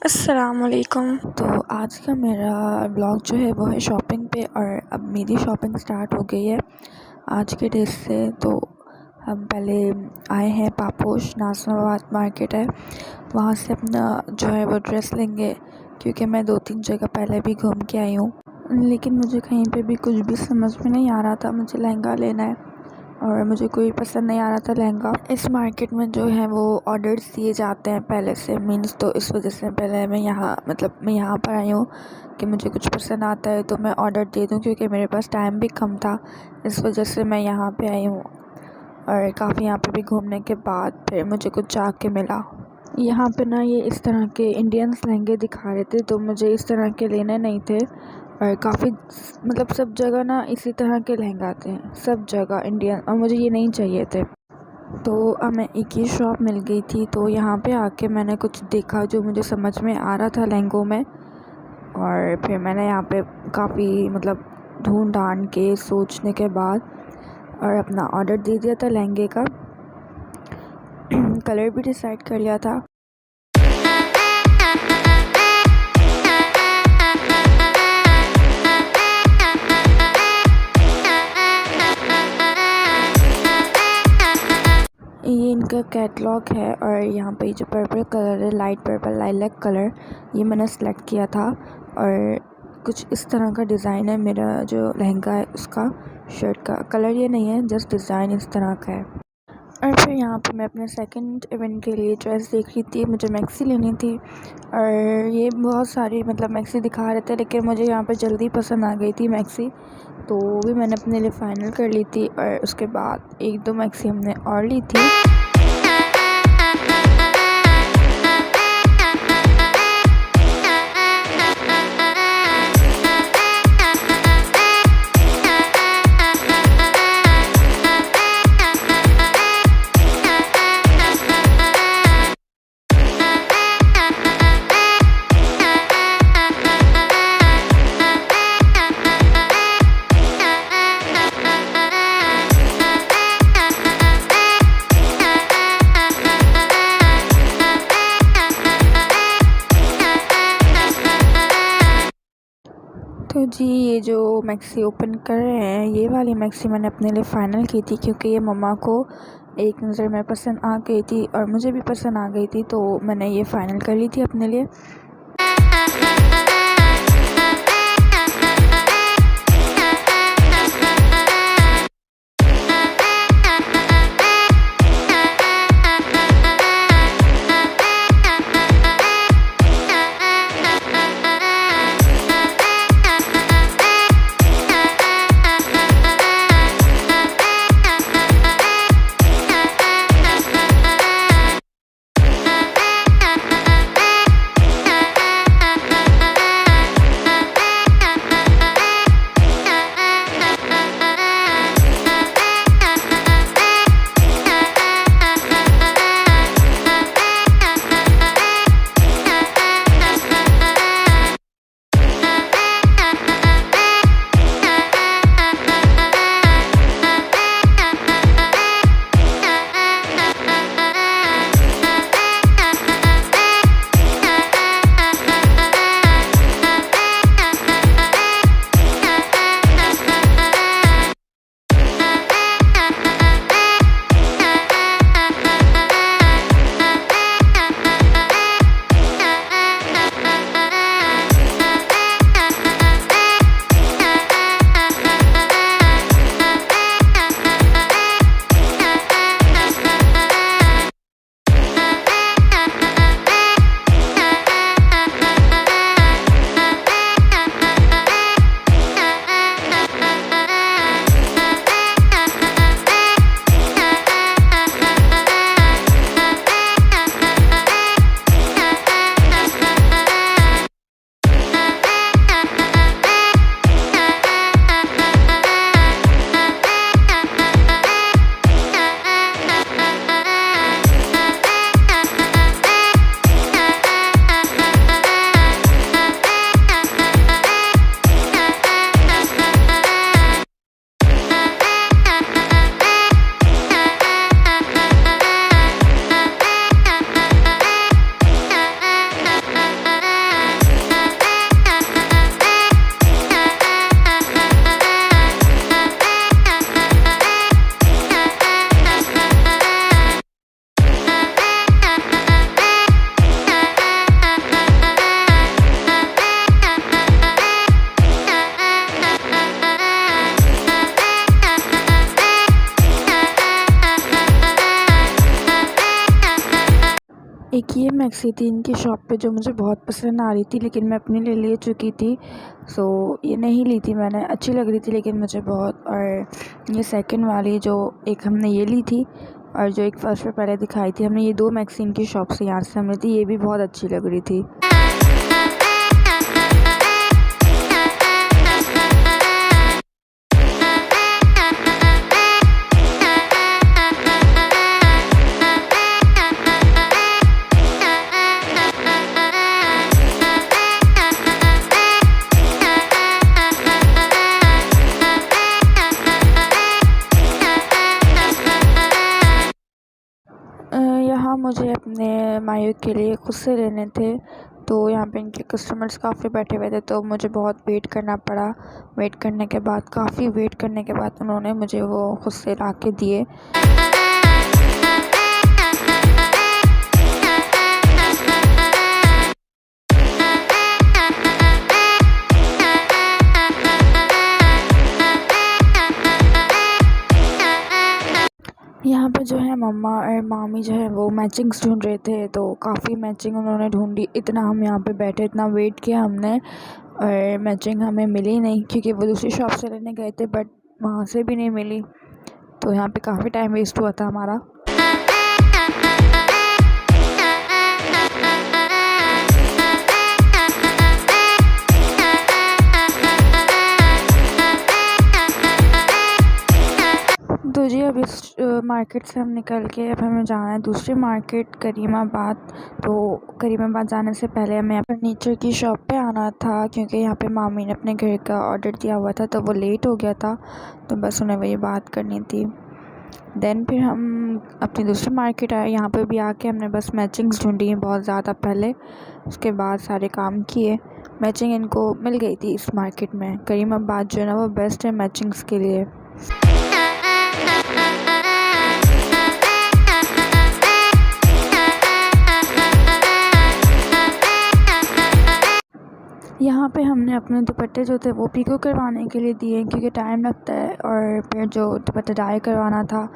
अस्सलामुअलैकुम। तो आज का मेरा ब्लॉग जो है वो है शॉपिंग पे। और अब मेरी शॉपिंग स्टार्ट हो गई है आज के डेज से। तो हम पहले आए हैं पापोश, नाज़िमाबाद मार्केट है, वहाँ से अपना जो है वो ड्रेस लेंगे, क्योंकि मैं 2-3 जगह पहले भी घूम के आई हूँ, लेकिन मुझे कहीं पे भी कुछ भी समझ में नहीं आ रहा था। मुझे लहंगा लेना है और मुझे कोई पसंद नहीं आ रहा था लहंगा। इस मार्केट में जो है वो ऑर्डर्स दिए जाते हैं पहले से, मीन्स तो इस वजह से पहले मैं यहाँ पर आई हूँ कि मुझे कुछ पसंद आता है तो मैं ऑर्डर दे दूँ, क्योंकि मेरे पास टाइम भी कम था, इस वजह से मैं यहाँ पे आई हूँ। और काफ़ी यहाँ पे भी घूमने के बाद फिर मुझे कुछ जाके मिला। यहाँ पे ना ये इस तरह के इंडियंस लहंगे दिखा रहे थे, तो मुझे इस तरह के लेने नहीं थे। और काफ़ी सब जगह ना इसी तरह के लहंगे आते हैं, सब जगह इंडियन, और मुझे ये नहीं चाहिए थे। तो हमें एक ही शॉप मिल गई थी, तो यहाँ पे आके मैंने कुछ देखा जो मुझे समझ में आ रहा था लहंगों में, और फिर मैंने यहाँ पे काफ़ी ढूंढ ढांड के सोचने के बाद और अपना ऑर्डर दे दिया था लहंगे का। कलर भी डिसाइड कर लिया था। ये इनका कैटलॉग है, और यहाँ पे जो पर्पल कलर है, लाइट पर्पल लाइलैक कलर, ये मैंने सेलेक्ट किया था। और कुछ इस तरह का डिज़ाइन है मेरा जो लहंगा है उसका, शर्ट का कलर ये नहीं है, जस्ट डिज़ाइन इस तरह का है। और फिर यहाँ पे मैं अपने सेकंड इवेंट के लिए ड्रेस देख रही थी, मुझे मैक्सी लेनी थी। और ये बहुत सारी मैक्सी दिखा रहे थे, लेकिन मुझे यहाँ पे जल्दी पसंद आ गई थी मैक्सी, तो भी मैंने अपने लिए फ़ाइनल कर ली थी। और उसके बाद 1-2 मैक्सी हमने और ली थी। तो जी, ये जो मैक्सी ओपन कर रहे हैं, ये वाली मैक्सी मैंने अपने लिए फ़ाइनल की थी, क्योंकि ये मम्मा को एक नज़र में पसंद आ गई थी और मुझे भी पसंद आ गई थी, तो मैंने ये फ़ाइनल कर ली थी अपने लिए। एक ये मैक्सी थी इनकी शॉप पे जो मुझे बहुत पसंद आ रही थी, लेकिन मैं अपने लिए ले चुकी थी। सो ये नहीं ली थी मैंने, अच्छी लग रही थी लेकिन मुझे बहुत। और ये सेकंड वाली जो एक हमने ये ली थी, और जो एक फर्स्ट पे पहले दिखाई थी हमने, ये 2 मैक्सी इनकी शॉप से यहाँ से हमने ली थी। ये भी बहुत अच्छी लग रही थी। यहाँ मुझे अपने मायके के लिए खुद से लेने थे, तो यहाँ पे इनके कस्टमर्स काफ़ी बैठे हुए थे, तो मुझे बहुत वेट करना पड़ा। काफ़ी वेट करने के बाद उन्होंने मुझे वो खुद से ला के दिए। यहाँ पे जो है मम्मा और मामी जो है वो मैचिंग्स ढूंढ रहे थे, तो काफ़ी मैचिंग उन्होंने ढूंढी। इतना हम यहाँ पे बैठे, इतना वेट किया हमने, और मैचिंग हमें मिली नहीं, क्योंकि वो दूसरी शॉप से लेने गए थे, बट वहाँ से भी नहीं मिली। तो यहाँ पे काफ़ी टाइम वेस्ट हुआ था हमारा। तो जी अब इस मार्केट से हम निकल के अब हमें जाना है दूसरी मार्केट, करीमाबाद। तो करीमाबाद जाने से पहले हमें यहाँ फर्नीचर की शॉप पे आना था, क्योंकि यहाँ पे मामी ने अपने घर का ऑर्डर दिया हुआ था, तो वो लेट हो गया था, तो बस उन्हें वही बात करनी थी। देन फिर हम अपनी दूसरी मार्केट आए। यहाँ पे भी आके हमने बस मैचिंग्स ढूंढी बहुत ज़्यादा पहले, उसके बाद सारे काम किए। मैचिंग इनको मिल गई थी इस मार्केट में। करीमाबाद जो है ना वो बेस्ट है मैचिंग्स के लिए। यहाँ पे हमने अपने दुपट्टे जो थे वो पीको करवाने के लिए दिए, क्योंकि टाइम लगता है, और फिर जो दुपट्टा डाई करवाना था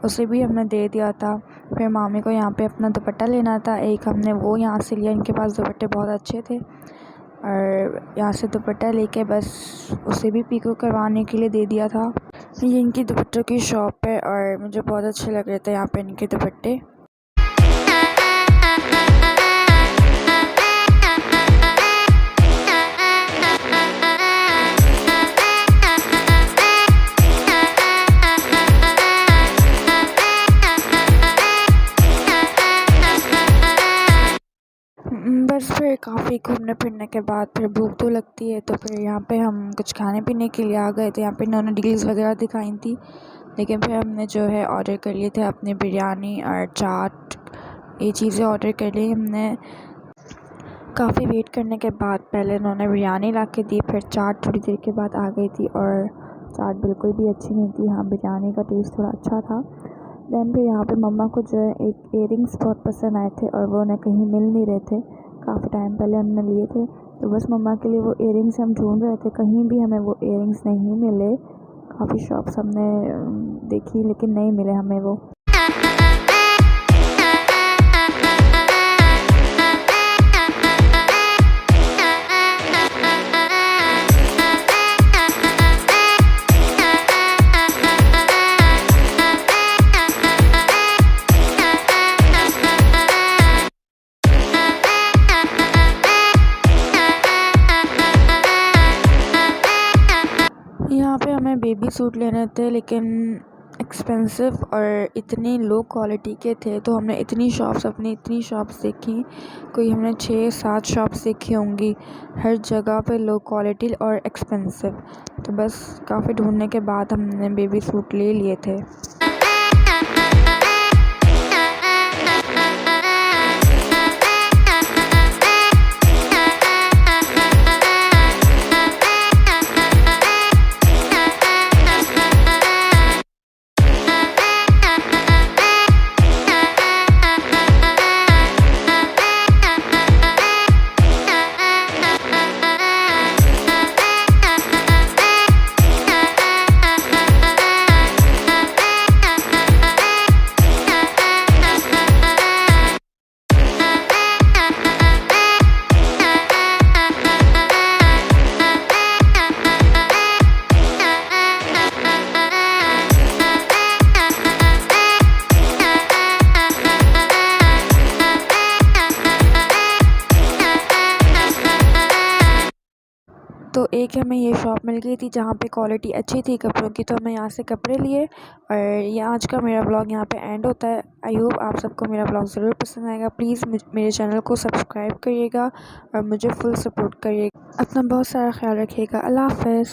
उसे भी हमने दे दिया था। फिर मामी को यहाँ पे अपना दुपट्टा लेना था, एक हमने वो यहाँ से लिया। इनके पास दुपट्टे बहुत अच्छे थे, और यहाँ से दुपट्टा लेके बस उसे भी पीको करवाने के लिए दे दिया था। ये इनकी दुपट्टों की शॉप है, और मुझे बहुत अच्छे लग रहे थे यहाँ पे इनके दुपट्टे। बस फिर काफ़ी घूमने फिरने के बाद फिर भूख तो लगती है, तो फिर यहाँ पे हम कुछ खाने पीने के लिए आ गए थे। यहाँ पे इन्होंने डील्स वगैरह दिखाई थी, लेकिन फिर हमने जो है ऑर्डर कर लिए थे अपनी बिरयानी और चाट, ये चीज़ें ऑर्डर कर ली हमने। काफ़ी वेट करने के बाद पहले इन्होंने बिरयानी ला के दी, फिर चाट थोड़ी देर के बाद आ गई थी, और चाट बिल्कुल भी अच्छी नहीं थी। हाँ, बिरयानी का टेस्ट थोड़ा अच्छा था। देन फिर यहाँ पे मम्मा को जो है एक इयरिंग्स बहुत पसंद आए थे, और वो उन्हें कहीं मिल नहीं रहे थे। काफ़ी टाइम पहले हमने लिए थे, तो बस मम्मा के लिए वो इयरिंग्स हम ढूंढ रहे थे, कहीं भी हमें वो इयरिंग्स नहीं मिले। काफ़ी शॉप्स हमने देखी लेकिन नहीं मिले हमें वो। यहाँ पे हमें बेबी सूट लेने थे, लेकिन एक्सपेंसिव और इतनी लो क्वालिटी के थे, तो हमने इतनी शॉप्स देखी। कोई हमने 6-7 शॉप्स देखी होंगी, हर जगह पे लो क्वालिटी और एक्सपेंसिव। तो बस काफ़ी ढूंढने के बाद हमने बेबी सूट ले लिए थे। तो एक हमें ये शॉप मिल गई थी जहाँ पे क्वालिटी अच्छी थी कपड़ों की, तो हमें यहाँ से कपड़े लिए। और ये आज का मेरा ब्लॉग यहाँ पे एंड होता है। आई होप आप सबको मेरा ब्लॉग ज़रूर पसंद आएगा। प्लीज़ मेरे चैनल को सब्सक्राइब करिएगा और मुझे फुल सपोर्ट करिएगा। अपना बहुत सारा ख्याल रखिएगा। अल्लाह हाफ़िज़।